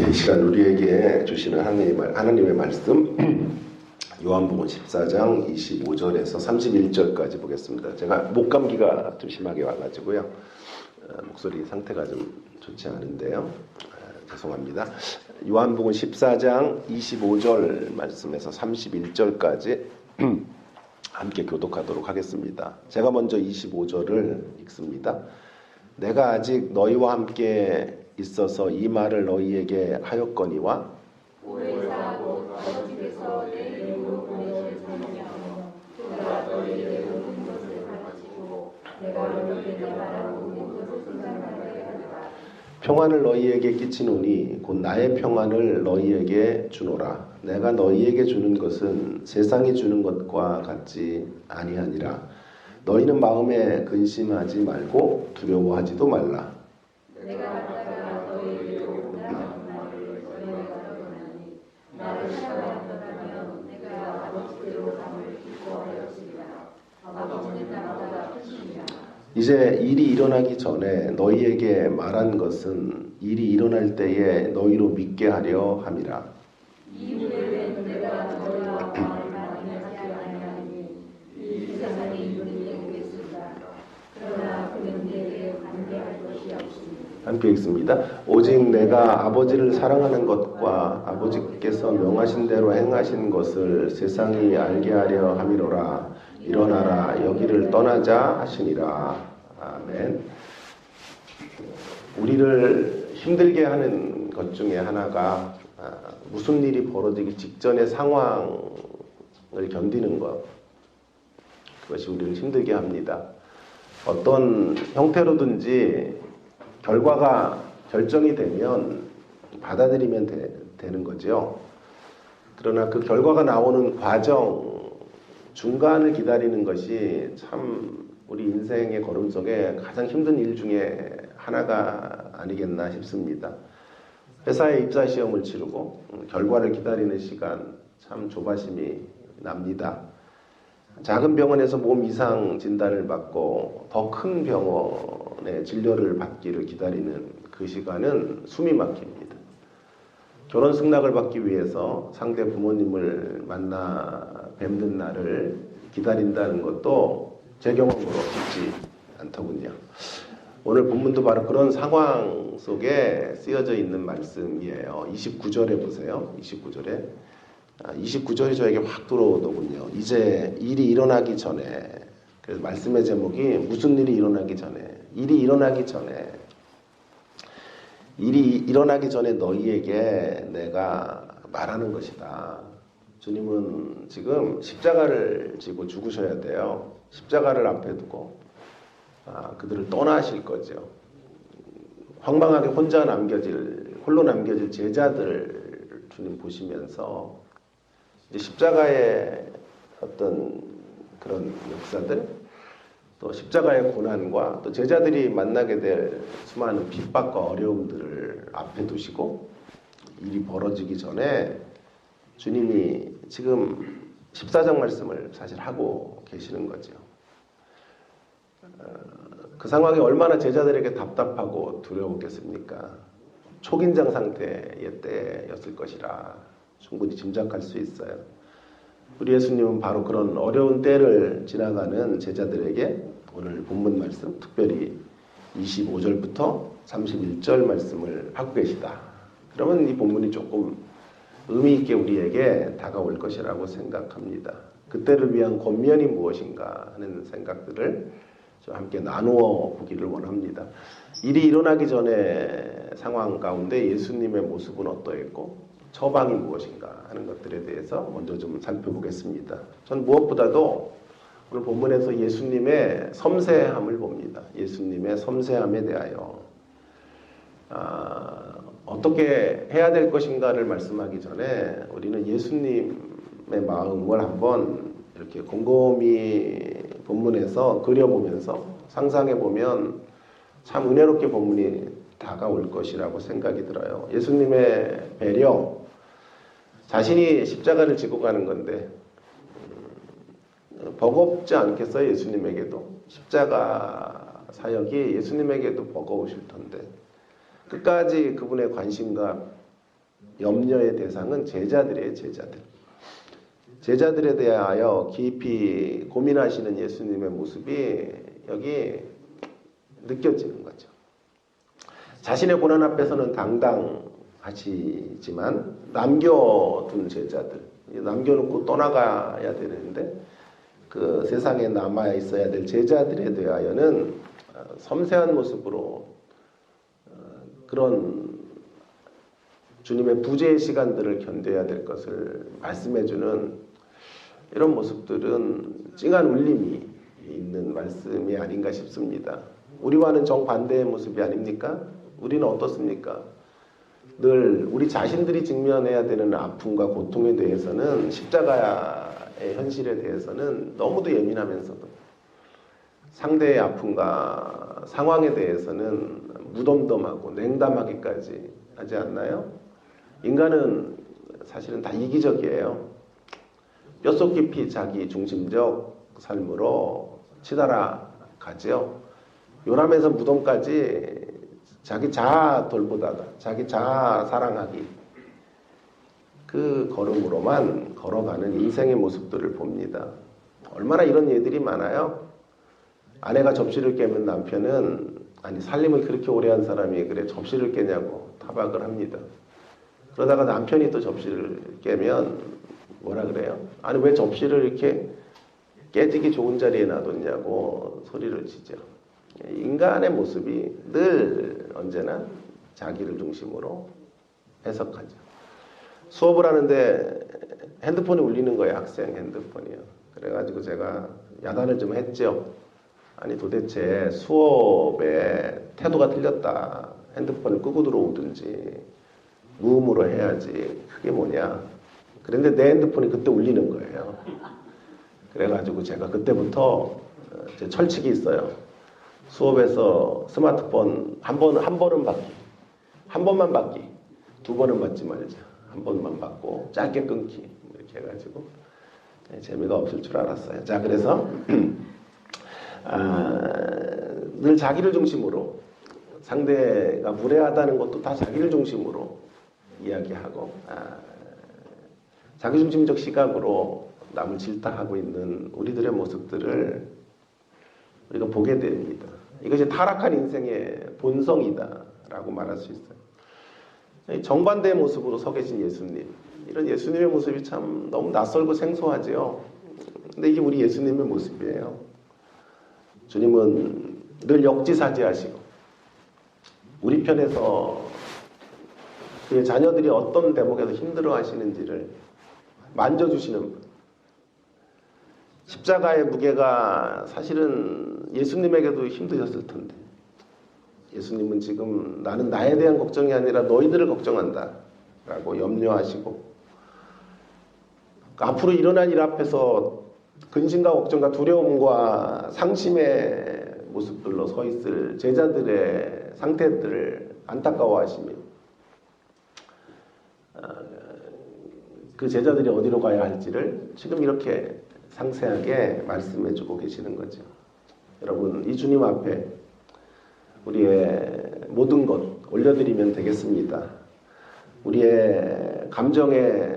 이 시간 우리에게 주시는 하나님의 말씀 요한복음 14장 25절에서 31절까지 보겠습니다. 제가 목감기가 좀 심하게 와가지고요. 목소리 상태가 좀 좋지 않은데요. 죄송합니다. 요한복음 14장 25절 말씀에서 31절까지 함께 교독하도록 하겠습니다. 제가 먼저 25절을 읽습니다. 내가 아직 너희와 함께 있어서 이 말을 너희에게 하였거니와 보혜사 곧 아버지께서 내 이름으로 보내실 성령이여 그가 너희에게 모든 것을 가르치고 내가 너희에게 말한 모든 것을 생각나게 하리라. 평안을 너희에게 끼치노니 곧 나의 평안을 너희에게 주노라. 내가 너희에게 주는 것은 세상이 주는 것과 같지 아니하니라. 너희는 마음에 근심하지 말고 두려워하지도 말라. 내가 갔다가 너희에게로 오라는 말을 너희가 들었나니 나를 사랑한다면 내가 아버지께로 감을 기뻐하였으리라. 아버지는 나보다 크시니라. 이제 일이 일어나기 전에 너희에게 말한 것은 일이 일어날 때에 너희로 믿게 하려 함이라. 이후에는 내가 너희와 말을 많이 하지 아니하니 이 세상에 이르게 오겠습니다. 그러나 그는 내게 관계할 것이 없습니다. 함께 읽습니다. 오직 내가 아버지를 사랑하는 것과 아버지께서 명하신 대로 행하신 것을 세상이 알게 하려 함이로라. 일어나라 여기를 떠나자 하시니라. 아멘. 우리를 힘들게 하는 것 중에 하나가 무슨 일이 벌어지기 직전의 상황을 견디는 것. 그것이 우리를 힘들게 합니다. 어떤 형태로든지 결과가 결정이 되면 받아들이면 되는 거죠. 그러나 그 결과가 나오는 과정, 중간을 기다리는 것이 참 우리 인생의 걸음 속에 가장 힘든 일 중에 하나가 아니겠나 싶습니다. 회사에 입사 시험을 치르고 결과를 기다리는 시간 참 조바심이 납니다. 작은 병원에서 몸 이상 진단을 받고 더 큰 병원의 진료를 받기를 기다리는 그 시간은 숨이 막힙니다. 결혼 승낙을 받기 위해서 상대 부모님을 만나 뵙는 날을 기다린다는 것도 제 경험으로 쉽지 않더군요. 오늘 본문도 바로 그런 상황 속에 쓰여져 있는 말씀이에요. 29절에 보세요. 29절이 저에게 확 들어오더군요. 이제 일이 일어나기 전에, 그래서 말씀의 제목이 무슨 일이 일어나기 전에, 일이 일어나기 전에 너희에게 내가 말하는 것이다. 주님은 지금 십자가를 지고 죽으셔야 돼요. 십자가를 앞에 두고 그들을 떠나실 거죠. 황망하게 홀로 남겨질 제자들을 주님 보시면서 이제 십자가의 어떤 그런 역사들, 또 십자가의 고난과 또 제자들이 만나게 될 수많은 핍박과 어려움들을 앞에 두시고 일이 벌어지기 전에 주님이 지금 14장 말씀을 사실 하고 계시는 거죠. 그 상황이 얼마나 제자들에게 답답하고 두려웠겠습니까? 초긴장 상태의 때였을 것이라 충분히 짐작할 수 있어요. 우리 예수님은 바로 그런 어려운 때를 지나가는 제자들에게 오늘 본문 말씀, 특별히 25절부터 31절 말씀을 하고 계시다. 그러면 이 본문이 조금 의미 있게 우리에게 다가올 것이라고 생각합니다. 그때를 위한 권면이 무엇인가 하는 생각들을 좀 함께 나누어 보기를 원합니다. 일이 일어나기 전에 상황 가운데 예수님의 모습은 어떠했고 처방이 무엇인가 하는 것들에 대해서 먼저 좀 살펴보겠습니다. 전 무엇보다도 오늘 본문에서 예수님의 섬세함을 봅니다. 예수님의 섬세함에 대하여 어떻게 해야 될 것인가를 말씀하기 전에 우리는 예수님의 마음을 한번 이렇게 곰곰이 본문에서 그려보면서 상상해보면 참 은혜롭게 본문이 다가올 것이라고 생각이 들어요. 예수님의 배려, 자신이 십자가를 지고 가는 건데 버겁지 않겠어요? 예수님에게도 십자가 사역이 예수님에게도 버거우실 텐데 끝까지 그분의 관심과 염려의 대상은 제자들이에요. 제자들. 제자들에 대하여 깊이 고민하시는 예수님의 모습이 여기 느껴지는 거죠. 자신의 고난 앞에서는 당당하시지만 남겨둔 제자들, 남겨놓고 떠나가야 되는데 그 세상에 남아 있어야 될 제자들에 대하여는 섬세한 모습으로 그런 주님의 부재의 시간들을 견뎌야 될 것을 말씀해주는 이런 모습들은 찡한 울림이 있는 말씀이 아닌가 싶습니다. 우리와는 정반대의 모습이 아닙니까? 우리는 어떻습니까? 늘 우리 자신들이 직면해야 되는 아픔과 고통에 대해서는 십자가의 현실에 대해서는 너무도 예민하면서도 상대의 아픔과 상황에 대해서는 무덤덤하고 냉담하기까지 하지 않나요? 인간은 사실은 다 이기적이에요. 뼛속 깊이 자기 중심적 삶으로 치달아 가죠. 요람에서 무덤까지 자기 자아 돌보다가 자기 자아 사랑하기 그 걸음으로만 걸어가는 인생의 모습들을 봅니다. 얼마나 이런 예들이 많아요. 아내가 접시를 깨면 남편은 아니 살림을 그렇게 오래 한 사람이 그래 접시를 깨냐고 타박을 합니다. 그러다가 남편이 또 접시를 깨면 뭐라 그래요? 아니 왜 접시를 이렇게 깨지기 좋은 자리에 놔뒀냐고 소리를 치죠. 인간의 모습이 늘 언제나 자기를 중심으로 해석하죠. 수업을 하는데 핸드폰이 울리는 거예요. 학생 핸드폰이요. 그래가지고 제가 야단을 좀 했죠. 아니 도대체 수업에 태도가 틀렸다. 핸드폰을 끄고 들어오든지 무음으로 해야지. 그게 뭐냐. 그런데 내 핸드폰이 그때 울리는 거예요. 그래가지고 제가 그때부터 제 철칙이 있어요. 수업에서 스마트폰 한 번은 받기. 한 번만 받기. 두 번은 받지 말자. 한 번만 받고 짧게 끊기. 이렇게 해가지고 재미가 없을 줄 알았어요. 자, 그래서 늘 자기를 중심으로 상대가 무례하다는 것도 다 자기를 중심으로 이야기하고 자기중심적 시각으로 남을 질타하고 있는 우리들의 모습들을 우리가 보게 됩니다. 이것이 타락한 인생의 본성이다라고 말할 수 있어요. 정반대의 모습으로 서 계신 예수님, 이런 예수님의 모습이 참 너무 낯설고 생소하지요. 근데 이게 우리 예수님의 모습이에요. 주님은 늘 역지사지하시고 우리 편에서 그의 자녀들이 어떤 대목에서 힘들어하시는지를 만져주시는 분. 십자가의 무게가 사실은 예수님에게도 힘드셨을 텐데 예수님은 지금 나는 나에 대한 걱정이 아니라 너희들을 걱정한다 라고 염려하시고 앞으로 일어날 일 앞에서 근심과 걱정과 두려움과 상심의 모습들로 서 있을 제자들의 상태들을 안타까워하시며 그 제자들이 어디로 가야 할지를 지금 이렇게 상세하게 말씀해주고 계시는 거죠. 여러분, 이 주님 앞에 우리의 모든 것 올려드리면 되겠습니다. 우리의 감정에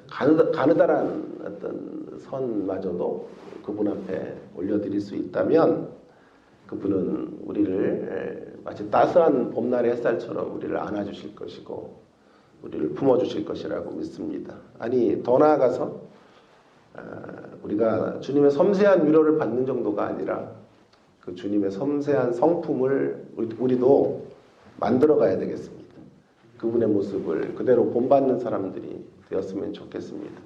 가느다란 어떤 선마저도 그분 앞에 올려드릴 수 있다면 그분은 우리를 마치 따스한 봄날의 햇살처럼 우리를 안아주실 것이고 우리를 품어주실 것이라고 믿습니다. 아니 더 나아가서 우리가 주님의 섬세한 위로를 받는 정도가 아니라 그 주님의 섬세한 성품을 우리도 만들어가야 되겠습니다. 그분의 모습을 그대로 본받는 사람들이 되었으면 좋겠습니다.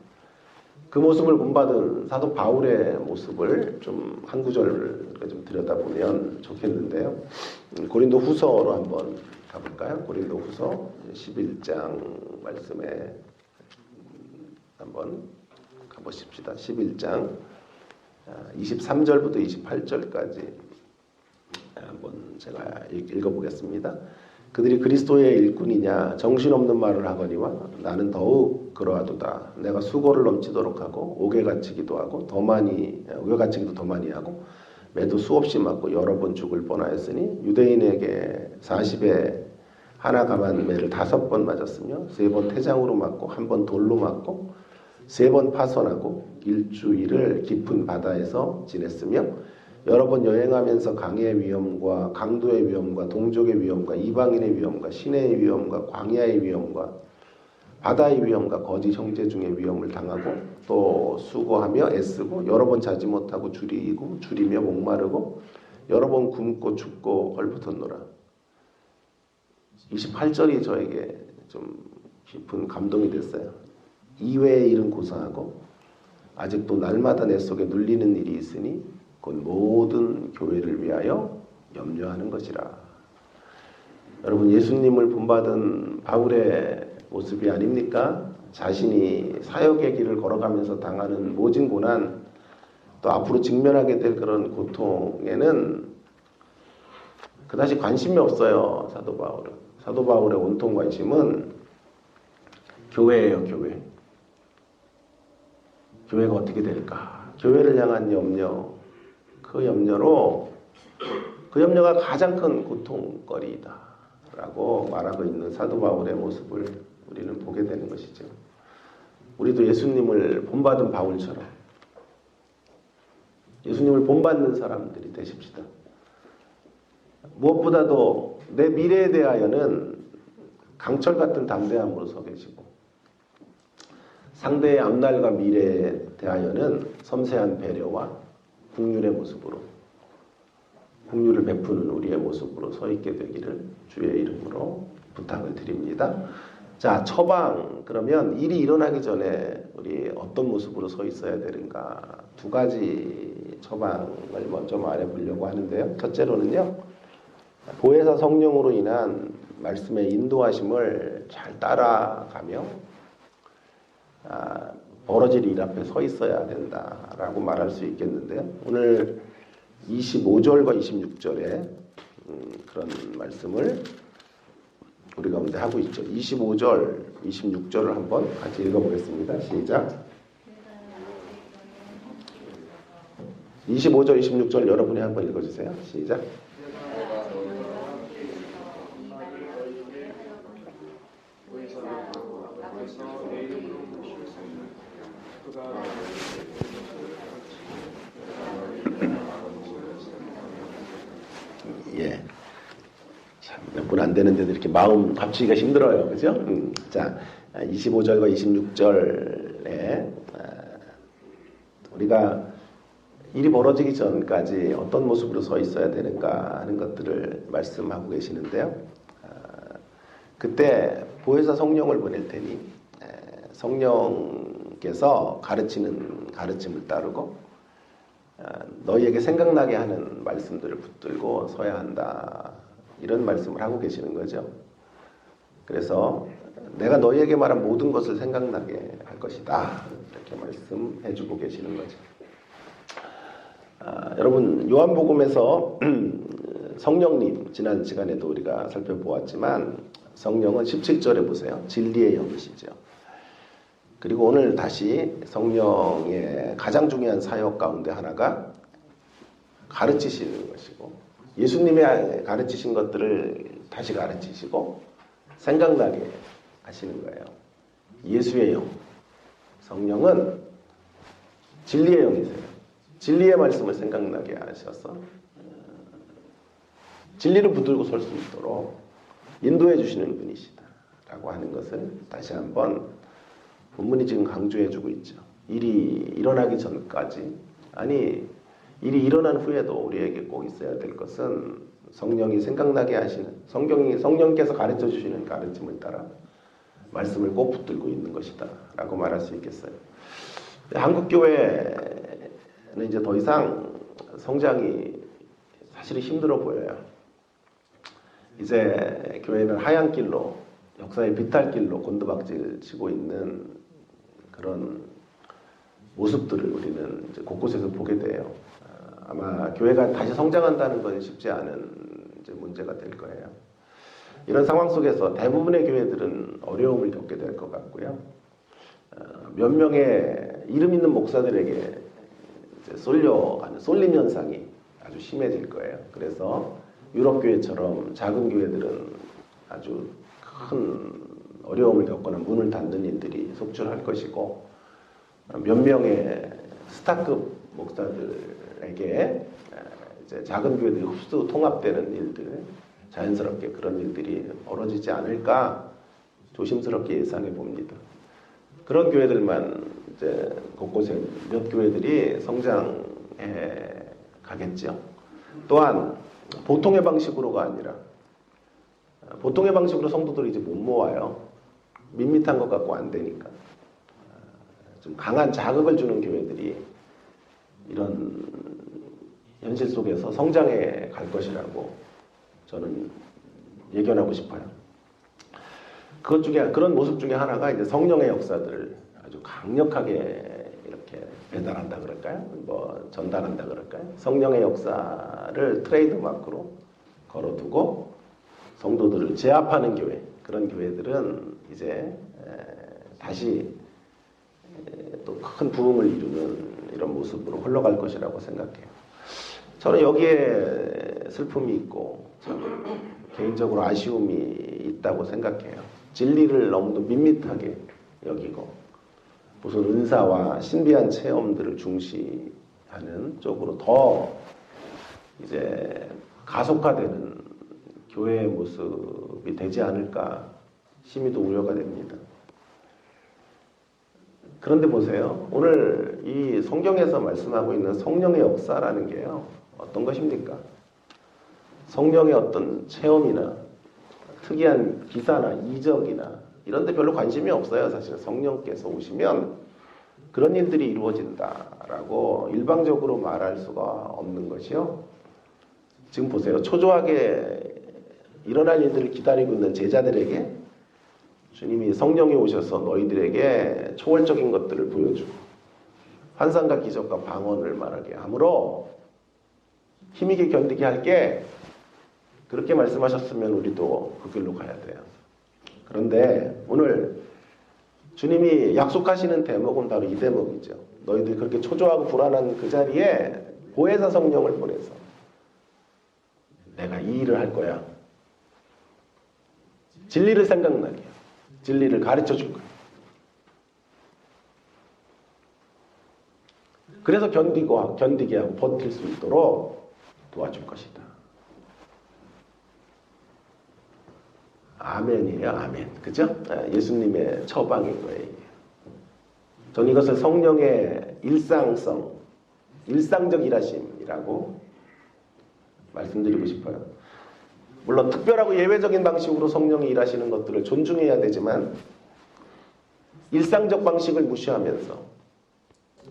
그 모습을 본받은 사도 바울의 모습을 좀 한 구절 좀 들여다보면 좋겠는데요. 고린도 후서로 한번 가볼까요? 고린도 후서 11장 말씀에 한번 가보십시다. 11장 23절부터 28절까지 한번 제가 읽어보겠습니다. 그들이 그리스도의 일꾼이냐 정신없는 말을 하거니와 나는 더욱 그러하도다. 내가 수고를 넘치도록 하고 옥에 갇히기도 하고 옥에 갇히기도 더 많이 하고 매도 수없이 맞고 여러 번 죽을 뻔하였으니 유대인에게 40에 하나 가만매를 5번 맞았으며 3번 태장으로 맞고 1번 돌로 맞고 3번 파손하고 일주일을 깊은 바다에서 지냈으며 여러 번 여행하면서 강의 위험과 강도의 위험과 동족의 위험과 이방인의 위험과 시내의 위험과 광야의 위험과 바다의 위험과 거짓 형제 중의 위험을 당하고 또 수고하며 애쓰고 여러 번 자지 못하고 줄이며 목마르고 여러 번 굶고 춥고 헐벗었노라. 28절이 저에게 좀 깊은 감동이 됐어요. 이외의 일은 고사하고 아직도 날마다 내 속에 눌리는 일이 있으니 곧 모든 교회를 위하여 염려하는 것이라. 여러분, 예수님을 본받은 바울의 모습이 아닙니까? 자신이 사역의 길을 걸어가면서 당하는 모진 고난, 또 앞으로 직면하게 될 그런 고통에는 그다지 관심이 없어요. 사도 바울은. 사도 바울의 온통 관심은 교회예요. 교회. 교회가 어떻게 될까? 교회를 향한 염려. 그 염려가 가장 큰 고통거리이다 라고 말하고 있는 사도 바울의 모습을 우리는 보게 되는 것이죠. 우리도 예수님을 본받은 바울처럼 예수님을 본받는 사람들이 되십시다. 무엇보다도 내 미래에 대하여는 강철 같은 담대함으로 서 계시고 상대의 앞날과 미래에 대하여는 섬세한 배려와 긍휼의 모습으로 긍휼을 베푸는 우리의 모습으로 서 있게 되기를 주의 이름으로 부탁을 드립니다. 자, 처방. 그러면 일이 일어나기 전에 우리 어떤 모습으로 서 있어야 되는가? 2가지 처방을 먼저 말해보려고 하는데요. 첫째로는요, 보혜사 성령으로 인한 말씀의 인도하심을 잘 따라가며 벌어질 일 앞에 서 있어야 된다라고 말할 수 있겠는데요. 오늘 25절과 26절에 그런 말씀을 우리 가운데 하고 있죠. 25절, 26절을 한번 같이 읽어보겠습니다. 시작. 25절, 26절 여러분이 한번 읽어주세요. 시작. 예. 몇 분 안 되는데도 이렇게 마음 합치기가 힘들어요. 그죠? 자, 25절과 26절에 우리가 일이 벌어지기 전까지 어떤 모습으로 서 있어야 되는가 하는 것들을 말씀하고 계시는데요. 그때 보혜사 성령을 보낼 테니 성령께서 가르치는 가르침을 따르고 너희에게 생각나게 하는 말씀들을 붙들고 서야 한다. 이런 말씀을 하고 계시는 거죠. 그래서 내가 너희에게 말한 모든 것을 생각나게 할 것이다. 이렇게 말씀해주고 계시는 거죠. 여러분, 요한복음에서 성령님, 지난 시간에도 우리가 살펴보았지만 성령은 17절에 보세요. 진리의 영이시죠. 그리고 오늘 다시 성령의 가장 중요한 사역 가운데 하나가 가르치시는 것이고, 예수님이 가르치신 것들을 다시 가르치시고 생각나게 하시는 거예요. 예수의 영, 성령은 진리의 영이세요. 진리의 말씀을 생각나게 하셔서 진리를 붙들고 설 수 있도록 인도해 주시는 분이시다라고 하는 것을 다시 한번 본문이 지금 강조해 주고 있죠. 일이 일어나기 전까지, 아니 일이 일어난 후에도 우리에게 꼭 있어야 될 것은 성령이 생각나게 하시는, 성령께서 가르쳐 주시는 가르침을 따라 말씀을 꼭 붙들고 있는 것이다 라고 말할 수 있겠어요. 한국교회는 이제 더 이상 성장이 사실 힘들어 보여요. 이제 교회는 하얀 길로, 역사의 비탈길로 곤두박질 치고 있는 그런 모습들을 우리는 이제 곳곳에서 보게 돼요. 아마 교회가 다시 성장한다는 건 쉽지 않은 이제 문제가 될 거예요. 이런 상황 속에서 대부분의 교회들은 어려움을 겪게 될 것 같고요. 몇 명의 이름 있는 목사들에게 이제 쏠려가는 쏠림 현상이 아주 심해질 거예요. 그래서 유럽 교회처럼 작은 교회들은 아주 큰 어려움을 겪거나 문을 닫는 일들이 속출할 것이고, 몇 명의 스타급 목사들에게 이제 작은 교회들이 흡수 통합되는 일들, 자연스럽게 그런 일들이 벌어지지 않을까 조심스럽게 예상해 봅니다. 그런 교회들만 이제 곳곳에 몇 교회들이 성장해 가겠죠. 또한 보통의 방식으로가 아니라 보통의 방식으로 성도들이 이제 못 모아요. 밋밋한 것 갖고 안 되니까. 좀 강한 자극을 주는 교회들이 이런 현실 속에서 성장해 갈 것이라고 저는 예견하고 싶어요. 그런 모습 중에 하나가 이제 성령의 역사들을 아주 강력하게 이렇게 배달한다 그럴까요? 뭐 전달한다 그럴까요? 성령의 역사를 트레이드마크로 걸어두고 성도들을 제압하는 교회, 그런 교회들은 이제 다시 또 큰 부흥을 이루는 이런 모습으로 흘러갈 것이라고 생각해요. 저는 여기에 슬픔이 있고 개인적으로 아쉬움이 있다고 생각해요. 진리를 너무도 밋밋하게 여기고 무슨 은사와 신비한 체험들을 중시하는 쪽으로 더 이제 가속화되는 교회의 모습이 되지 않을까 심히도 우려가 됩니다. 그런데 보세요. 오늘 이 성경에서 말씀하고 있는 성령의 역사라는 게요. 어떤 것입니까? 성령의 어떤 체험이나 특이한 기사나 이적이나 이런 데 별로 관심이 없어요. 사실 성령께서 오시면 그런 일들이 이루어진다라고 일방적으로 말할 수가 없는 것이요. 지금 보세요. 초조하게 일어날 일들을 기다리고 있는 제자들에게 주님이 성령이 오셔서 너희들에게 초월적인 것들을 보여주고 환상과 기적과 방언을 말하게 하므로 힘있게 견디게 할게, 그렇게 말씀하셨으면 우리도 그 길로 가야 돼요. 그런데 오늘 주님이 약속하시는 대목은 바로 이 대목이죠. 너희들이 그렇게 초조하고 불안한 그 자리에 보혜사 성령을 보내서 내가 이 일을 할 거야. 진리를 생각나게, 진리를 가르쳐 줄 거야. 그래서 견디게 하고 버틸 수 있도록 도와줄 것이다. 아멘이에요, 아멘. 그죠? 예수님의 처방인 거예요. 저는 이것을 성령의 일상성, 일상적 일하심이라고 말씀드리고 싶어요. 물론 특별하고 예외적인 방식으로 성령이 일하시는 것들을 존중해야 되지만 일상적 방식을 무시하면서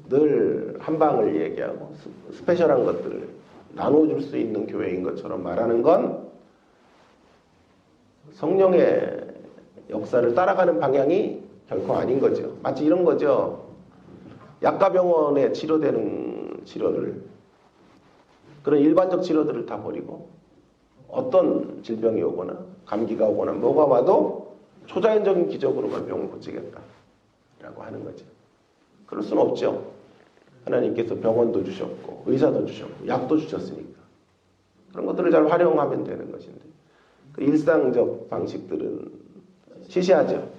늘 한 방을 얘기하고 스페셜한 것들을 나눠줄 수 있는 교회인 것처럼 말하는 건 성령의 역사를 따라가는 방향이 결코 아닌 거죠. 마치 이런 거죠. 약가병원에 치료되는 치료를, 그런 일반적 치료들을 다 버리고 어떤 질병이 오거나 감기가 오거나 뭐가 와도 초자연적인 기적으로만 병을 고치겠다라고 하는 거죠. 그럴 수는 없죠. 하나님께서 병원도 주셨고 의사도 주셨고 약도 주셨으니까 그런 것들을 잘 활용하면 되는 것인데 그 일상적 방식들은 시시하죠.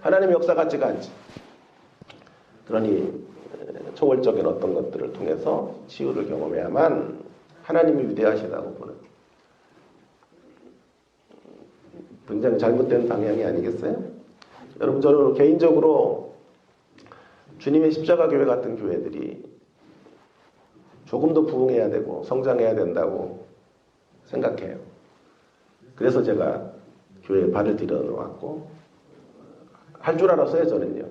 하나님의 역사 같지가 않지. 그러니 초월적인 어떤 것들을 통해서 치유를 경험해야만 하나님이 위대하시다고 보는 굉장히 잘못된 방향이 아니겠어요? 여러분, 저는 개인적으로 주님의 십자가 교회 같은 교회들이 조금 더 부흥해야 되고 성장해야 된다고 생각해요. 그래서 제가 교회에 발을 들여놓았고 할 줄 알았어요. 저는요.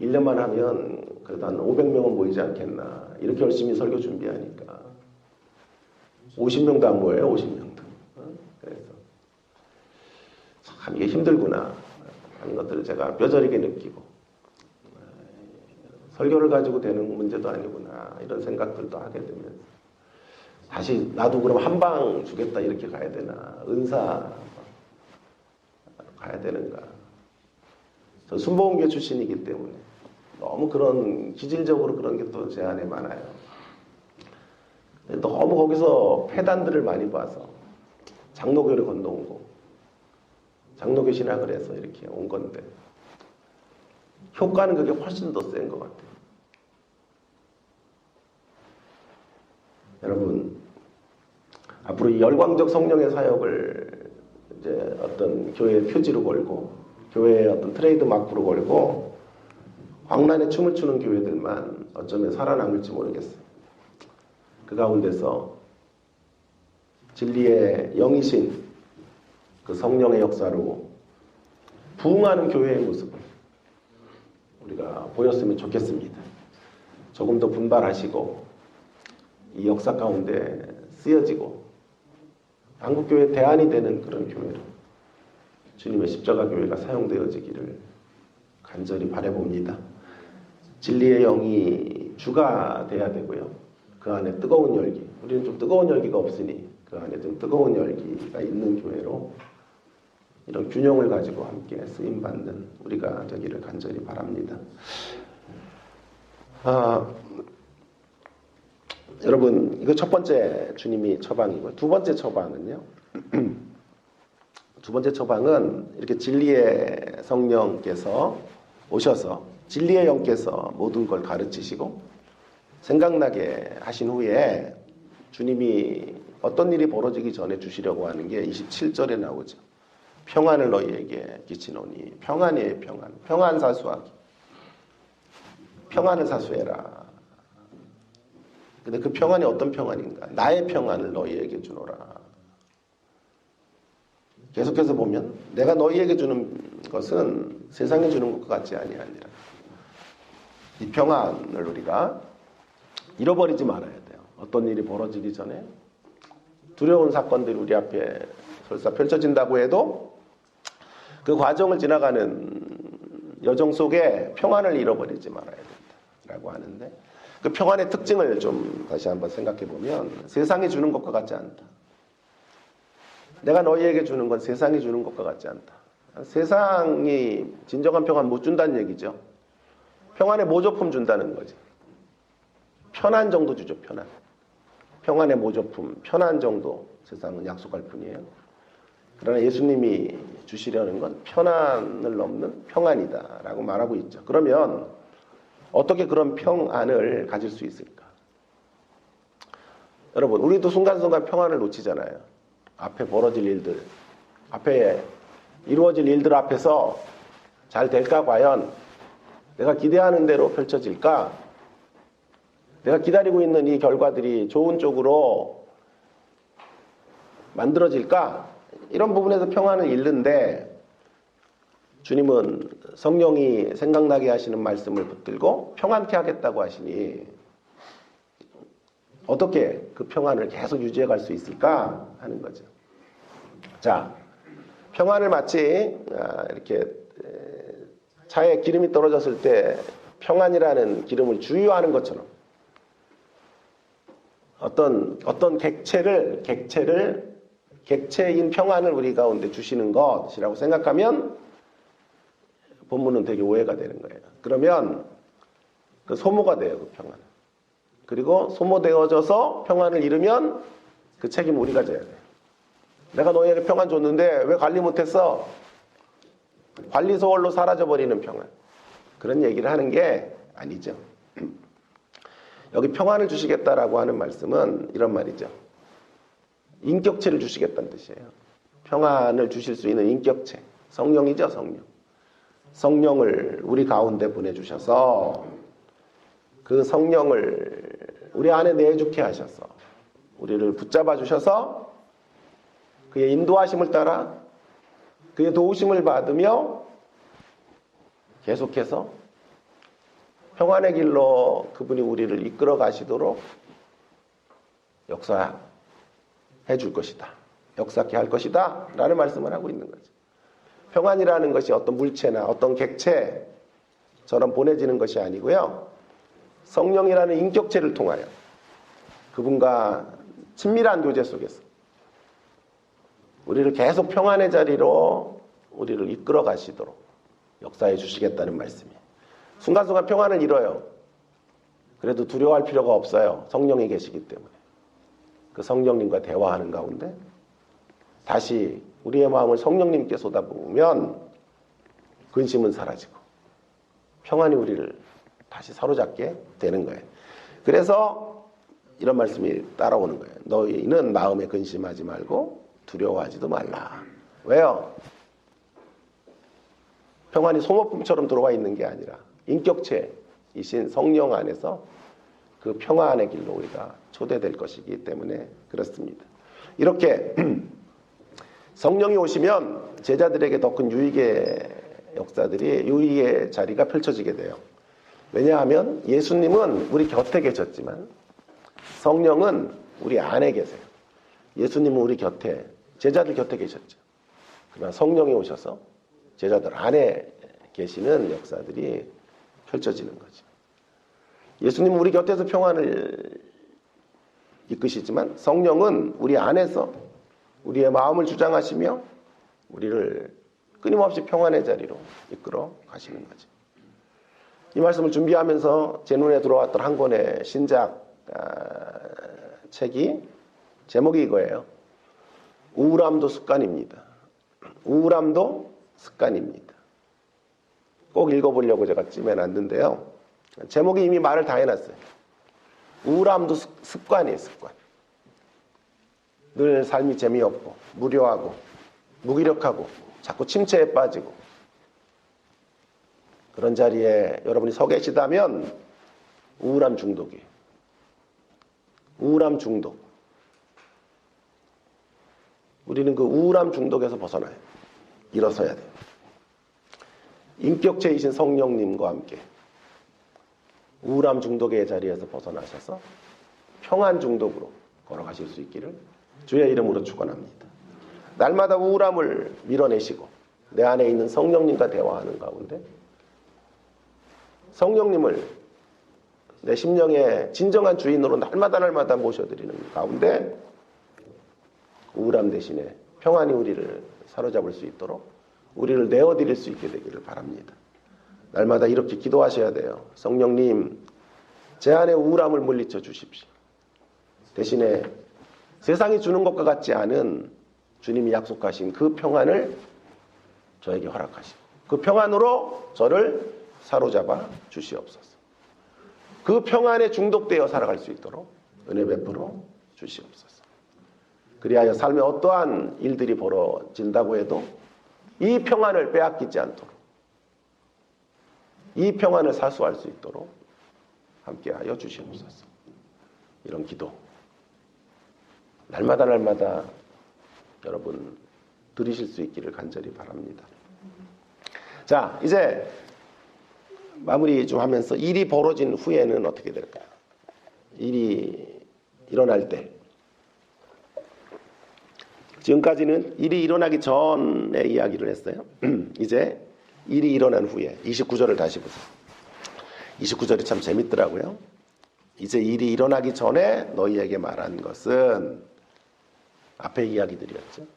1년만 하면 그래도 한 500명은 모이지 않겠나. 이렇게 열심히 설교 준비하니까 50명도 안 모여요. 50명도. 그래서 참 이게 힘들구나 하는 것들을 제가 뼈저리게 느끼고 설교를 가지고 되는 문제도 아니구나 이런 생각들도 하게 되면서 다시 나도 그럼 한 방 주겠다 이렇게 가야 되나, 은사 가야 되는가. 저 순복음교 출신이기 때문에 너무 그런 기질적으로 그런 게 또 제 안에 많아요. 너무 거기서 폐단들을 많이 봐서 장로교를 건너오고 장로교 신학을 해서 이렇게 온 건데 효과는 그게 훨씬 더 센 것 같아요. 여러분, 앞으로 이 열광적 성령의 사역을 이제 어떤 교회의 표지로 걸고 교회의 어떤 트레이드 마크로 걸고 광란에 춤을 추는 교회들만 어쩌면 살아남을지 모르겠어요. 그 가운데서 진리의 영이신 그 성령의 역사로 부흥하는 교회의 모습을 우리가 보였으면 좋겠습니다. 조금 더 분발하시고 이 역사 가운데 쓰여지고 한국교회의 대안이 되는 그런 교회로 주님의 십자가 교회가 사용되어지기를 간절히 바라봅니다. 진리의 영이 주가 돼야 되고요. 그 안에 뜨거운 열기, 우리는 좀 뜨거운 열기가 없으니 그 안에 좀 뜨거운 열기가 있는 교회로 이런 균형을 가지고 함께 쓰임받는 우리가 되기를 간절히 바랍니다. 여러분, 이거 첫 번째 주님이 처방이고 두 번째 처방은요. 두 번째 처방은 이렇게 진리의 성령께서 오셔서 진리의 영께서 모든 걸 가르치시고 생각나게 하신 후에 주님이 어떤 일이 벌어지기 전에 주시려고 하는 게 27절에 나오죠. 평안을 너희에게 끼치노니 평안이에요. 평안. 평안 사수하기. 평안을 사수해라. 근데 그 평안이 어떤 평안인가? 나의 평안을 너희에게 주노라. 계속해서 보면 내가 너희에게 주는 것은 세상에 주는 것과 같지 아니하니라. 이 평안을 우리가 잃어버리지 말아야 돼요. 어떤 일이 벌어지기 전에 두려운 사건들이 우리 앞에 설사 펼쳐진다고 해도 그 과정을 지나가는 여정 속에 평안을 잃어버리지 말아야 된다라고 하는데 그 평안의 특징을 좀 다시 한번 생각해 보면 세상이 주는 것과 같지 않다. 내가 너희에게 주는 건 세상이 주는 것과 같지 않다. 세상이 진정한 평안 못 준다는 얘기죠. 평안의 모조품 준다는 거지. 편안 정도 주죠. 편안. 평안의 모조품, 편안 정도 세상은 약속할 뿐이에요. 그러나 예수님이 주시려는 건 편안을 넘는 평안이다라고 말하고 있죠. 그러면 어떻게 그런 평안을 가질 수 있을까? 여러분, 우리도 순간순간 평안을 놓치잖아요. 앞에 벌어질 일들, 앞에 이루어질 일들 앞에서 잘 될까 과연? 내가 기대하는 대로 펼쳐질까? 내가 기다리고 있는 이 결과들이 좋은 쪽으로 만들어질까? 이런 부분에서 평안을 잃는데 주님은 성령이 생각나게 하시는 말씀을 붙들고 평안케 하겠다고 하시니 어떻게 그 평안을 계속 유지해 갈 수 있을까 하는 거죠. 자, 평안을 마치 이렇게 차에 기름이 떨어졌을 때 평안이라는 기름을 주유하는 것처럼 어떤 객체인 평안을 우리 가운데 주시는 것이라고 생각하면 본문은 되게 오해가 되는 거예요. 그러면 그 소모가 돼요, 그 평안은. 그리고 소모되어져서 평안을 잃으면 그 책임을 우리가 져야 돼요. 내가 너희에게 평안 줬는데 왜 관리 못했어? 관리 소홀로 사라져버리는 평안. 그런 얘기를 하는 게 아니죠. 여기 평안을 주시겠다라고 하는 말씀은 이런 말이죠. 인격체를 주시겠다는 뜻이에요. 평안을 주실 수 있는 인격체. 성령이죠, 성령. 성령을 우리 가운데 보내주셔서 그 성령을 우리 안에 내주게 하셔서 우리를 붙잡아 주셔서 그의 인도하심을 따라 그의 도우심을 받으며 계속해서 평안의 길로 그분이 우리를 이끌어 가시도록 역사해 줄 것이다. 역사케 할 것이다. 라는 말씀을 하고 있는 거죠. 평안이라는 것이 어떤 물체나 어떤 객체처럼 보내지는 것이 아니고요. 성령이라는 인격체를 통하여 그분과 친밀한 교제 속에서 우리를 계속 평안의 자리로 우리를 이끌어 가시도록 역사해 주시겠다는 말씀이에요. 순간순간 평안을 잃어요. 그래도 두려워할 필요가 없어요. 성령이 계시기 때문에. 그 성령님과 대화하는 가운데 다시 우리의 마음을 성령님께 쏟아부으면 근심은 사라지고 평안이 우리를 다시 사로잡게 되는 거예요. 그래서 이런 말씀이 따라오는 거예요. 너희는 마음에 근심하지 말고 두려워하지도 말라. 왜요? 평안이 소모품처럼 들어와 있는 게 아니라 인격체이신 성령 안에서 그 평안의 길로 우리가 초대될 것이기 때문에 그렇습니다. 이렇게 성령이 오시면 제자들에게 더 큰 유익의 역사들이, 유익의 자리가 펼쳐지게 돼요. 왜냐하면 예수님은 우리 곁에 계셨지만 성령은 우리 안에 계세요. 예수님은 우리 곁에, 제자들 곁에 계셨죠. 그러나 성령이 오셔서 제자들 안에 계시는 역사들이 펼쳐지는 거죠. 예수님은 우리 곁에서 평안을 이끄시지만 성령은 우리 안에서 우리의 마음을 주장하시며 우리를 끊임없이 평안의 자리로 이끌어 가시는 거죠. 이 말씀을 준비하면서 제 눈에 들어왔던 한 권의 신작 책이 제목이 이거예요. 우울함도 습관입니다. 우울함도 습관입니다. 꼭 읽어보려고 제가 찜해놨는데요. 제목이 이미 말을 다 해놨어요. 우울함도 습관이에요, 습관. 늘 삶이 재미없고 무료하고 무기력하고 자꾸 침체에 빠지고 그런 자리에 여러분이 서 계시다면 우울함 중독이에요. 우울함 중독. 우리는 그 우울함 중독에서 벗어나요. 일어서야 돼요. 인격체이신 성령님과 함께 우울함 중독의 자리에서 벗어나셔서 평안 중독으로 걸어가실 수 있기를 주의 이름으로 축원합니다. 날마다 우울함을 밀어내시고 내 안에 있는 성령님과 대화하는 가운데 성령님을 내 심령의 진정한 주인으로 날마다 모셔드리는 가운데 우울함 대신에 평안이 우리를 사로잡을 수 있도록 우리를 내어드릴 수 있게 되기를 바랍니다. 날마다 이렇게 기도하셔야 돼요. 성령님, 제 안에 우울함을 물리쳐 주십시오. 대신에 세상이 주는 것과 같지 않은 주님이 약속하신 그 평안을 저에게 허락하시고 그 평안으로 저를 사로잡아 주시옵소서. 그 평안에 중독되어 살아갈 수 있도록 은혜 베풀어 주시옵소서. 그리하여 삶에 어떠한 일들이 벌어진다고 해도 이 평안을 빼앗기지 않도록, 이 평안을 사수할 수 있도록 함께하여 주시옵소서. 이런 기도 날마다 여러분 들으실 수 있기를 간절히 바랍니다. 자, 이제 마무리 좀 하면서 일이 벌어진 후에는 어떻게 될까요? 일이 일어날 때, 지금까지는 일이 일어나기 전에 이야기를 했어요. 이제 일이 일어난 후에 29절을 다시 보세요. 29절이 참 재밌더라고요. 이제 일이 일어나기 전에 너희에게 말한 것은 앞에 이야기들이었죠.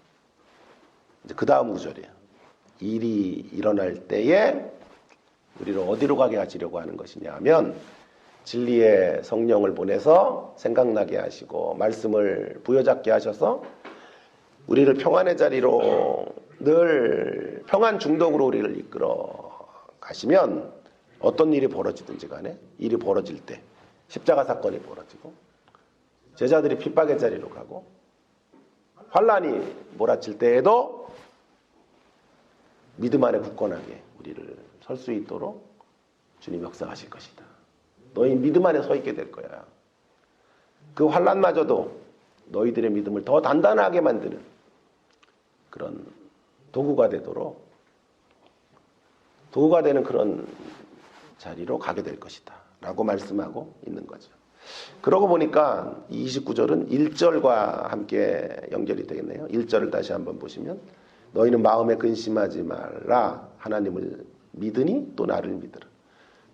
이제 그 다음 구절이에요. 일이 일어날 때에 우리를 어디로 가게 하시려고 하는 것이냐 하면 진리의 성령을 보내서 생각나게 하시고 말씀을 부여잡게 하셔서 우리를 평안의 자리로 늘 평안 중독으로 우리를 이끌어 가시면 어떤 일이 벌어지든지 간에 일이 벌어질 때 십자가 사건이 벌어지고 제자들이 핍박의 자리로 가고 환란이 몰아칠 때에도 믿음 안에 굳건하게 우리를 설 수 있도록 주님 역사하실 것이다. 너희 믿음 안에 서 있게 될 거야. 그 환란마저도 너희들의 믿음을 더 단단하게 만드는 그런 도구가 되도록, 도구가 되는 그런 자리로 가게 될 것이다 라고 말씀하고 있는 거죠. 그러고 보니까 29절은 1절과 함께 연결이 되겠네요. 1절을 다시 한번 보시면 너희는 마음에 근심하지 말라. 하나님을 믿으니 또 나를 믿으라.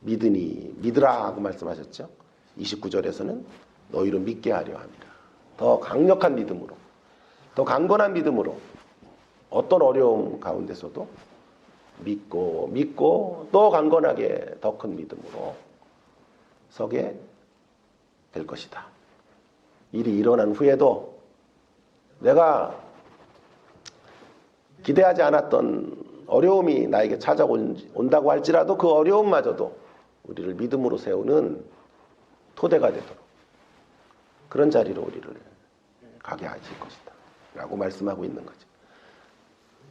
믿으니 믿으라 하고 말씀하셨죠. 29절에서는 너희를 믿게 하려 함이라. 더 강력한 믿음으로, 더 강건한 믿음으로 어떤 어려움 가운데서도 믿고 또 강건하게 더 큰 믿음으로 서게 될 것이다. 일이 일어난 후에도 내가 기대하지 않았던 어려움이 나에게 찾아온다고 할지라도 그 어려움마저도 우리를 믿음으로 세우는 토대가 되도록 그런 자리로 우리를 가게 하실 것이다 라고 말씀하고 있는 거죠.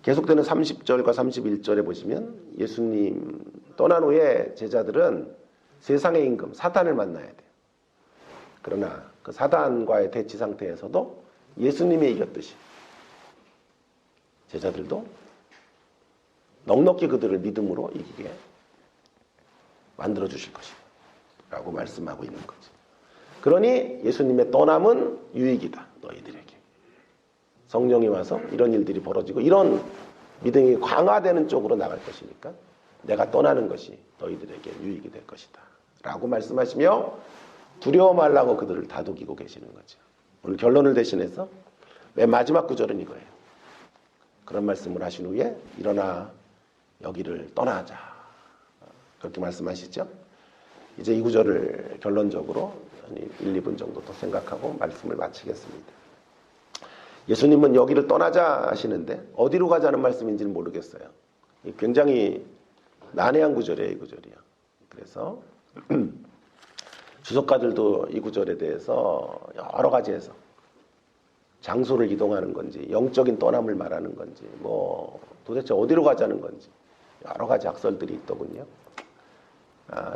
계속되는 30절과 31절에 보시면 예수님 떠난 후에 제자들은 세상의 임금 사탄을 만나야 돼요. 그러나 그 사단과의 대치 상태에서도 예수님이 이겼듯이 제자들도 넉넉히 그들을 믿음으로 이기게 만들어 주실 것이다 라고 말씀하고 있는 거죠. 그러니 예수님의 떠남은 유익이다 너희들에게. 성령이 와서 이런 일들이 벌어지고 이런 믿음이 강화되는 쪽으로 나갈 것이니까 내가 떠나는 것이 너희들에게 유익이 될 것이다 라고 말씀하시며 두려워 말라고 그들을 다독이고 계시는 거죠. 오늘 결론을 대신해서 맨 마지막 구절은 이거예요. 그런 말씀을 하신 후에 일어나 여기를 떠나자 그렇게 말씀하시죠. 이제 이 구절을 결론적으로 1, 2분 정도 더 생각하고 말씀을 마치겠습니다. 예수님은 여기를 떠나자 하시는데 어디로 가자는 말씀인지는 모르겠어요. 굉장히 난해한 구절이에요. 이 구절이요. 그래서 주석가들도 이 구절에 대해서 여러 가지에서 장소를 이동하는 건지 영적인 떠남을 말하는 건지 뭐 도대체 어디로 가자는 건지 여러 가지 학설들이 있더군요.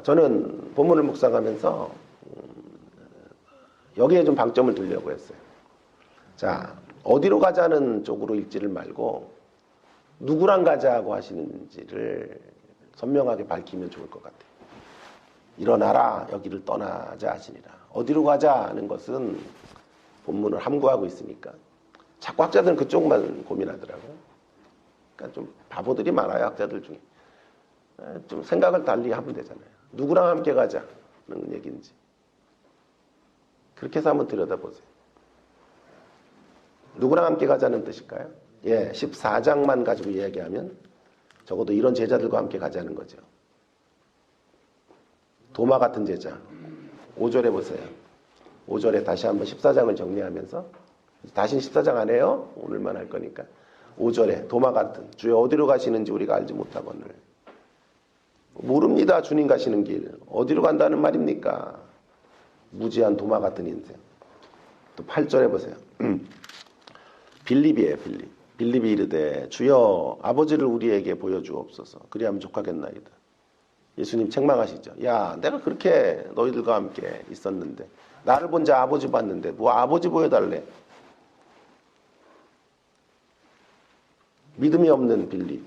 저는 본문을 묵상하면서 여기에 좀 방점을 두려고 했어요. 자, 어디로 가자는 쪽으로 읽지를 말고 누구랑 가자고 하시는지를 선명하게 밝히면 좋을 것 같아요. 일어나라 여기를 떠나자 하시니라. 어디로 가자는 것은 본문을 함구하고 있으니까 자꾸 학자들은 그쪽만 고민하더라고요. 그러니까 좀 바보들이 많아요. 학자들 중에. 좀 생각을 달리 하면 되잖아요. 누구랑 함께 가자는 얘기인지. 그렇게 해서 한번 들여다보세요. 누구랑 함께 가자는 뜻일까요? 예, 14장만 가지고 이야기하면 적어도 이런 제자들과 함께 가자는 거죠. 도마 같은 제자. 5절에 보세요. 5절에 다시 한번 14장을 정리하면서 다시는 14장 안 해요. 오늘만 할 거니까. 5절에 도마 같은 주여 어디로 가시는지 우리가 알지 못하거늘. 모릅니다. 주님 가시는 길. 어디로 간다는 말입니까? 무지한 도마 같은 인생. 또 8절에 보세요. 빌립이에요. 빌립이 이르되 주여 아버지를 우리에게 보여주옵소서. 그리하면 족하겠나이다. 예수님 책망하시죠. 야, 내가 그렇게 너희들과 함께 있었는데 나를 본 자 아버지 봤는데 뭐 아버지 보여달래. 믿음이 없는 빌립.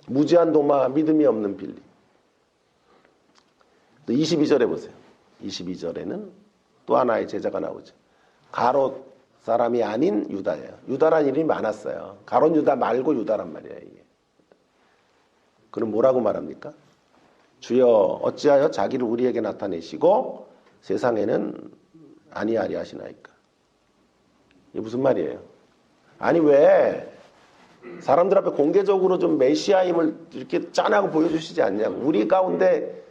무지한 도마, 믿음이 없는 빌립. 또 22절에 보세요. 22절에는 또 하나의 제자가 나오죠. 가롯 사람이 아닌 유다예요. 유다란 이름이 많았어요. 가롯 유다 말고 유다란 말이에요. 이게. 그럼 뭐라고 말합니까? 주여 어찌하여 자기를 우리에게 나타내시고 세상에는 아니하리 하시나이까. 이게 무슨 말이에요? 아니 왜 사람들 앞에 공개적으로 좀 메시아임을 이렇게 짠하고 보여주시지 않냐고. 우리 가운데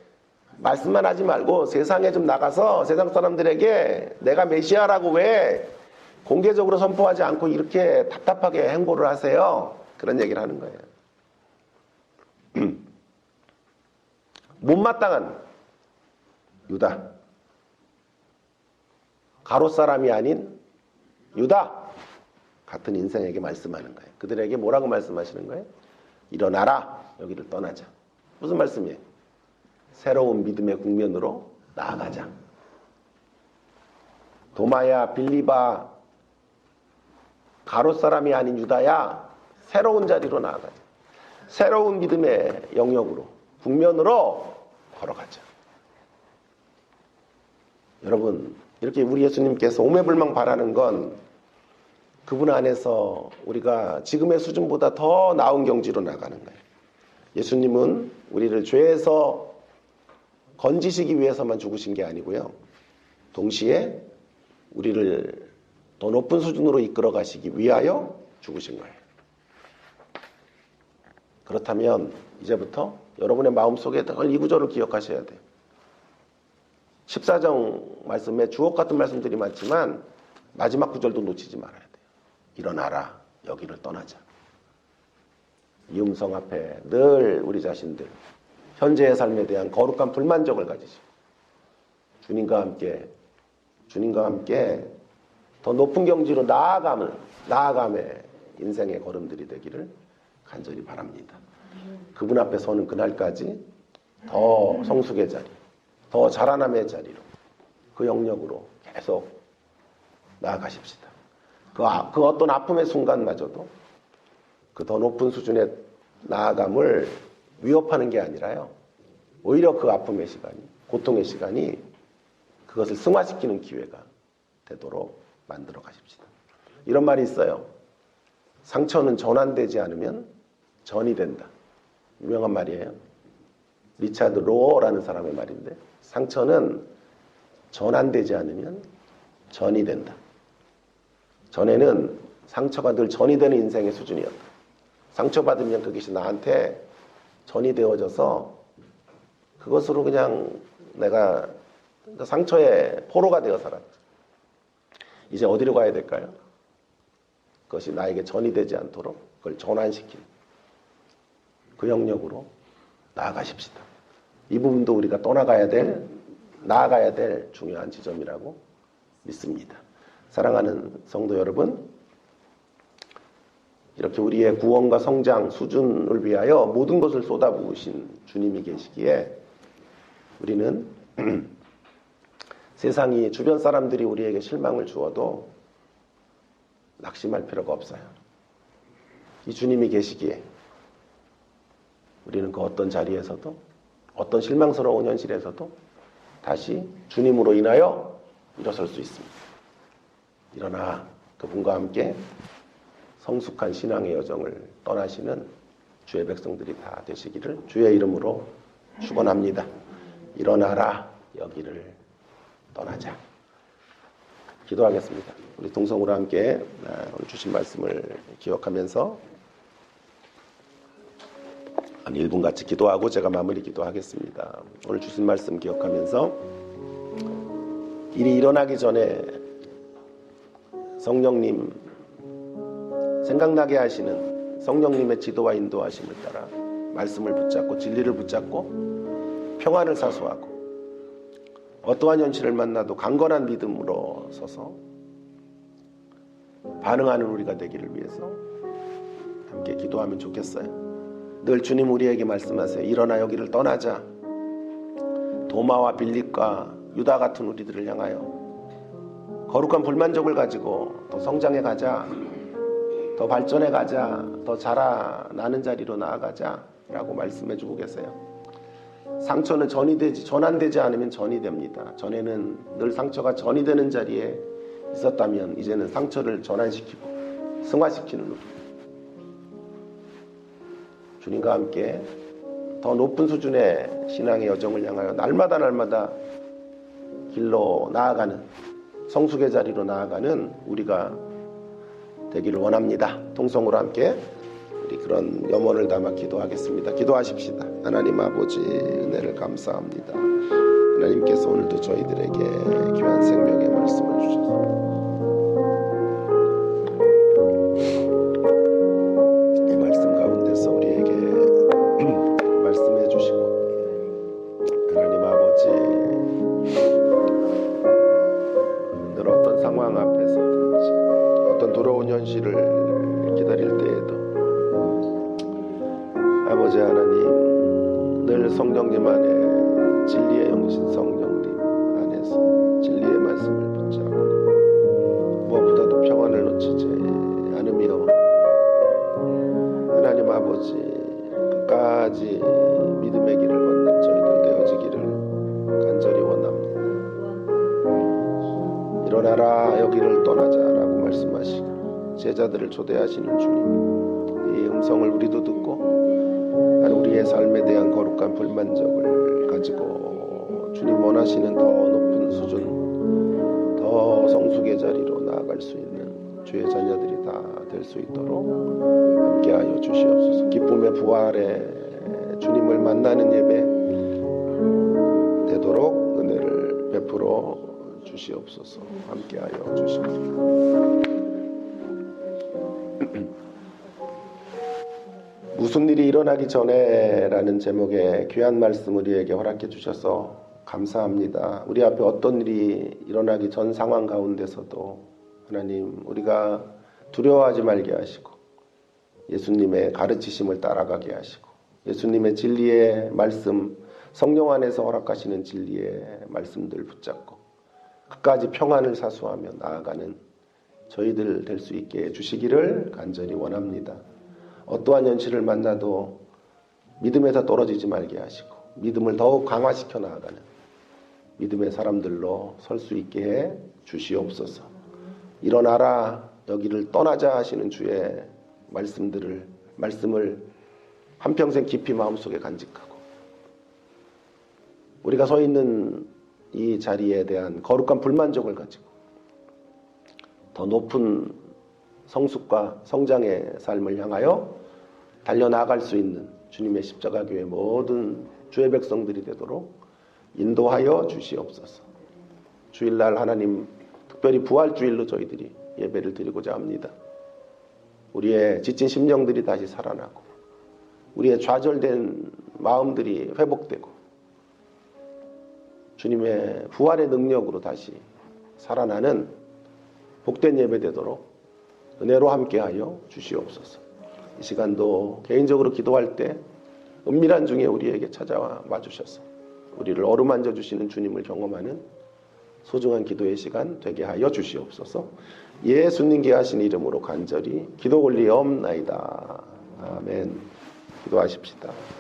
말씀만 하지 말고 세상에 좀 나가서 세상 사람들에게 내가 메시아라고 왜 공개적으로 선포하지 않고 이렇게 답답하게 행보를 하세요. 그런 얘기를 하는 거예요. 못마땅한 유다. 가롯 사람이 아닌 유다. 같은 인생에게 말씀하는 거예요. 그들에게 뭐라고 말씀하시는 거예요? 일어나라. 여기를 떠나자. 무슨 말씀이에요? 새로운 믿음의 국면으로 나아가자. 도마야, 빌리바, 가롯 사람이 아닌 유다야, 새로운 자리로 나아가자. 새로운 믿음의 영역으로, 국면으로 걸어가자. 여러분, 이렇게 우리 예수님께서 오매불망 바라는 건 그분 안에서 우리가 지금의 수준보다 더 나은 경지로 나가는 거예요. 예수님은 우리를 죄에서 건지시기 위해서만 죽으신 게 아니고요. 동시에 우리를 더 높은 수준으로 이끌어 가시기 위하여 죽으신 거예요. 그렇다면 이제부터 여러분의 마음속에 이 구절을 기억하셔야 돼요. 14장 말씀에 주옥 같은 말씀들이 많지만 마지막 구절도 놓치지 말아야 돼요. 일어나라. 여기를 떠나자. 이 음성 앞에 늘 우리 자신들 현재의 삶에 대한 거룩한 불만족을 가지시고 주님과 함께 더 높은 경지로 나아감의 인생의 걸음들이 되기를 간절히 바랍니다. 그분 앞에 서는 그날까지 더 성숙의 자리, 더 자라남의 자리로 그 영역으로 계속 나아가십시다. 그 어떤 아픔의 순간마저도 그 더 높은 수준의 나아감을 위협하는 게 아니라요. 오히려 그 아픔의 시간이, 고통의 시간이 그것을 승화시키는 기회가 되도록 만들어 가십시다. 이런 말이 있어요. 상처는 전환되지 않으면 전이 된다. 유명한 말이에요. 리차드 로어라는 사람의 말인데 상처는 전환되지 않으면 전이 된다. 전에는 상처가 늘 전이 되는 인생의 수준이었다. 상처받으면 그것이 나한테 전이 되어져서 그것으로 그냥 내가 상처의 포로가 되어 살았다. 이제 어디로 가야 될까요? 그것이 나에게 전이 되지 않도록 그걸 전환시키는 그 영역으로 나아가십시다. 이 부분도 우리가 나아가야 될 중요한 지점이라고 믿습니다. 사랑하는 성도 여러분, 이렇게 우리의 구원과 성장 수준을 위하여 모든 것을 쏟아부으신 주님이 계시기에 우리는 세상이 주변 사람들이 우리에게 실망을 주어도 낙심할 필요가 없어요. 이 주님이 계시기에 우리는 그 어떤 자리에서도 어떤 실망스러운 현실에서도 다시 주님으로 인하여 일어설 수 있습니다. 일어나 그분과 함께 성숙한 신앙의 여정을 떠나시는 주의 백성들이 다 되시기를 주의 이름으로 축원합니다. 일어나라, 여기를 떠나자. 기도하겠습니다. 우리 동성으로 함께 오늘 주신 말씀을 기억하면서 한 1분 같이 기도하고 제가 마무리 기도하겠습니다. 오늘 주신 말씀 기억하면서 일이 일어나기 전에 성령님 생각나게 하시는 성령님의 지도와 인도하심을 따라 말씀을 붙잡고 진리를 붙잡고 평안을 사수하고 어떠한 현실을 만나도 강건한 믿음으로 서서 반응하는 우리가 되기를 위해서 함께 기도하면 좋겠어요. 늘 주님 우리에게 말씀하세요. 일어나 여기를 떠나자. 도마와 빌립과 유다 같은 우리들을 향하여 거룩한 불만족을 가지고 더 성장해 가자. 더 발전해 가자. 더 자라나는 자리로 나아가자 라고 말씀해 주고 계세요. 상처는 전환되지 않으면 전이 됩니다. 전에는 늘 상처가 전이 되는 자리에 있었다면 이제는 상처를 전환시키고 승화시키는 우리. 주님과 함께 더 높은 수준의 신앙의 여정을 향하여 날마다 길로 나아가는 성숙의 자리로 나아가는 우리가 되기를 원합니다. 통성으로 함께 우리 그런 염원을 담아 기도하겠습니다. 기도하십시다. 하나님 아버지 은혜를 감사합니다. 하나님께서 오늘도 저희들에게 귀한 생명의 말씀을 주셔서 이 말씀 가운데서 우리에게 말씀해 주시고 하나님 아버지 늘 어떤 상황 앞에서든지 어떤 두려운 현실을 기다릴 때에도 아버지 하나님 늘 성령님 안에 진리의 영이신 성령님 안에서 진리의 말씀을 붙잡고 무엇보다도 평안을 놓치지 않으며 하나님 아버지 끝까지 믿음의 길을 걷는 저희들 되어지기를 간절히 원합니다. 일어나라 여기를 떠나자라고 말씀하시고 제자들을 초대하시는 주님 이 음성을 우리도 듣고 우리의 삶에 대한 거룩한 불만족을 가지고 주님 원하시는 더 높은 수준 더 성숙의 자리로 나아갈 수 있는 주의 자녀들이 다 될 수 있도록 함께하여 주시옵소서. 기쁨의 부활에 주님을 만나는 예배 되도록 은혜를 베풀어 주시옵소서. 함께하여 주시옵소서. 무슨 일이 일어나기 전에라는 제목의 귀한 말씀 우리에게 허락해 주셔서 감사합니다. 우리 앞에 어떤 일이 일어나기 전 상황 가운데서도 하나님 우리가 두려워하지 말게 하시고 예수님의 가르치심을 따라가게 하시고 예수님의 진리의 말씀 성령 안에서 허락하시는 진리의 말씀들 붙잡고 끝까지 평안을 사수하며 나아가는 저희들 될 수 있게 해주시기를 간절히 원합니다. 어떠한 현실을 만나도 믿음에서 떨어지지 말게 하시고 믿음을 더욱 강화시켜 나아가는 믿음의 사람들로 설 수 있게 해 주시옵소서. 일어나라 여기를 떠나자 하시는 주의 말씀을 한평생 깊이 마음속에 간직하고 우리가 서 있는 이 자리에 대한 거룩한 불만족을 가지고 더 높은 성숙과 성장의 삶을 향하여 달려나갈 수 있는 주님의 십자가교회 모든 주의 백성들이 되도록 인도하여 주시옵소서. 주일날 하나님 특별히 부활주일로 저희들이 예배를 드리고자 합니다. 우리의 지친 심령들이 다시 살아나고 우리의 좌절된 마음들이 회복되고 주님의 부활의 능력으로 다시 살아나는 복된 예배 되도록 은혜로 함께하여 주시옵소서. 이 시간도 개인적으로 기도할 때 은밀한 중에 우리에게 찾아와 주셔서 우리를 어루만져 주시는 주님을 경험하는 소중한 기도의 시간 되게 하여 주시옵소서. 예수님께 하신 이름으로 간절히 기도 올리옵나이다. 아멘. 기도하십시다.